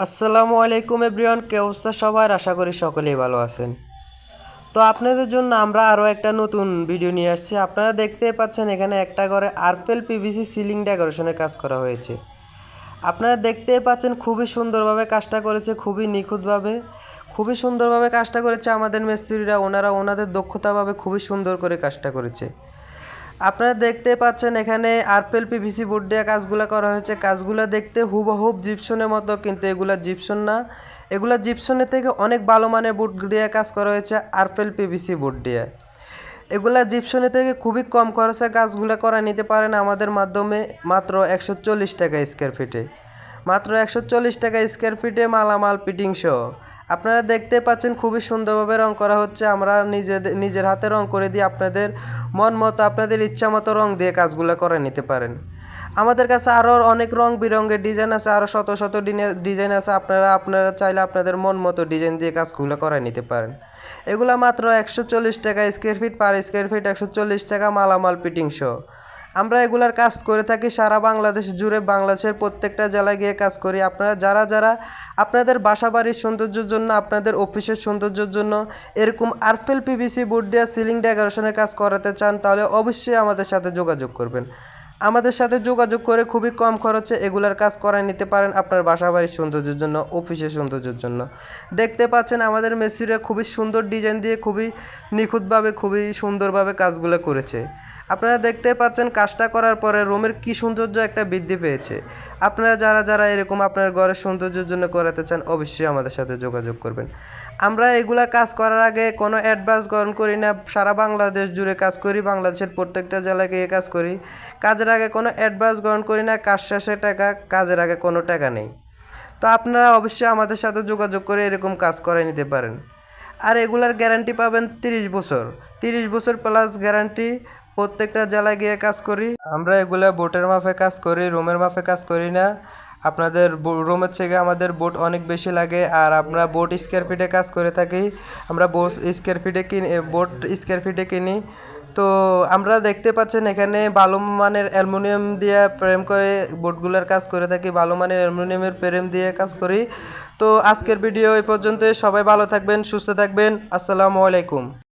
আসসালামু আলাইকুম এভরিওয়ান, কে অবস্থা সবার? আশা করি সকলেই ভালো আছেন। তো আপনাদের জন্য আমরা আরও একটা নতুন ভিডিও নিয়ে আসছি। আপনারা দেখতেই পাচ্ছেন এখানে একটা ঘরে আরপেল পিভিসি সিলিং ডেকোরেশনের কাজ করা হয়েছে। আপনারা দেখতেই পাচ্ছেন খুবই সুন্দরভাবে কাজটা করেছে, খুবই নিখুঁতভাবে, খুবই সুন্দরভাবে কাজটা করেছে আমাদের মিস্ত্রিরা। ওনাদের দক্ষতাভাবে খুবই সুন্দর করে কাজটা করেছে। আপনারা দেখতে পাচ্ছেন এখানে আরপেল পিভিসি বোর্ড দিয়ে কাজগুলো করা হয়েছে। কাজগুলো দেখতে হুবহুব জিপসনের মতো, কিন্তু এগুলা জিপসন না। এগুলা জিপসনের থেকে অনেক ভালো মানের বোর্ড দিয়ে কাজ করা হয়েছে আরপেল পিভিসি বোর্ড দিয়ে। এগুলা জিপসনের থেকে খুবই কম খরচে কাজগুলো করা নিতে পারেন আমাদের মাধ্যমে, মাত্র 140 টাকা স্কোয়ার ফিটে। মাত্র 140 টাকা স্কোয়ার ফিটে মালামাল ফিটিং সহ। আপনারা দেখতে পাচ্ছেন খুবই সুন্দরভাবে রং করা হচ্ছে। আমরা নিজের হাতে রং করে দিয়ে আপনাদের মন মতো, আপনাদের ইচ্ছা মতো রং দিয়ে কাজগুলো করে নিতে পারেন। আমাদের কাছে আরও অনেক রং বেরঙের ডিজাইন আছে, আরও শত শত ডিজাইন আছে। আপনারা চাইলে আপনাদের মন মতো ডিজাইন দিয়ে কাজগুলো করে নিতে পারেন। এগুলো মাত্র 140 টাকা square feet, per square feet 140 টাকা মালামাল ফিটিং সহ। আমরা এগুলার কাজ করে থাকি সারা বাংলাদেশ জুড়ে, বাংলাদেশের প্রত্যেকটা জেলায় গিয়ে কাজ করি। আপনারা যারা আপনাদের বাসা বাড়ির সৌন্দর্যের জন্য, আপনাদের অফিসের সৌন্দর্যের জন্য এরকম আরপেল পিভিসি বোর্ড দিয়ে সিলিং ডেকোরেশনের কাজ করাতে চান, তাহলে অবশ্যই আমাদের সাথে যোগাযোগ করবেন। আমাদের সাথে যোগাযোগ করে খুবই কম খরচে এগুলার কাজ করায় নিতে পারেন আপনার বাসা বাড়ির সৌন্দর্যের জন্য, অফিসের সৌন্দর্যের জন্য। দেখতে পাচ্ছেন আমাদের মিস্ত্রিরা খুবই সুন্দর ডিজাইন দিয়ে, খুবই নিখুঁতভাবে, খুবই সুন্দরভাবে কাজগুলো করেছে। আপনারা দেখতে পাচ্ছেন কাজটা করার পরে রুমের কি সৌন্দর্য একটা বৃদ্ধি পেয়েছে। আপনারা যারা এরকম আপনার ঘরের সৌন্দর্যের জন্য করাতে চান, অবশ্যই আমাদের সাথে যোগাযোগ করবেন। আমরা এগুলা কাজ করার আগে কোনো অ্যাডভান্স গ্রহণ করি না। সারা বাংলাদেশ জুড়ে কাজ করি, বাংলাদেশের প্রত্যেকটা জেলায় গিয়ে কাজ করি। কাজের আগে কোনো অ্যাডভান্স গ্রহণ করি না, কাজ শেষে টাকা, কাজের আগে কোনো টাকা নেই। তো আপনারা অবশ্যই আমাদের সাথে যোগাযোগ করে এরকম কাজ করে নিতে পারেন। আর এগুলার গ্যারান্টি পাবেন 30 বছর, 30 বছর প্লাস গ্যারান্টি। প্রত্যেকটা জেলায় গিয়ে কাজ করি আমরা। এগুলা বোটের মাপে কাজ করি, রুমের মাপে কাজ করি না। আপনাদের রুমের থেকে আমাদের বোট অনেক বেশি লাগে। আর আমরা বোট স্কোয়ার ফিটে কাজ করে থাকি। আমরা বোট স্কোয়ার ফিটে কিনি। তো আমরা দেখতে পাচ্ছেন এখানে ভালো মানের অ্যালুমিনিয়াম দিয়ে ফ্রেম করে বোটগুলোর কাজ করে থাকি, ভালো মানের অ্যালুমিনিয়ামের ফ্রেম দিয়ে কাজ করি। তো আজকের ভিডিও এই পর্যন্ত। সবাই ভালো থাকবেন, সুস্থ থাকবেন। আসসালামু আলাইকুম।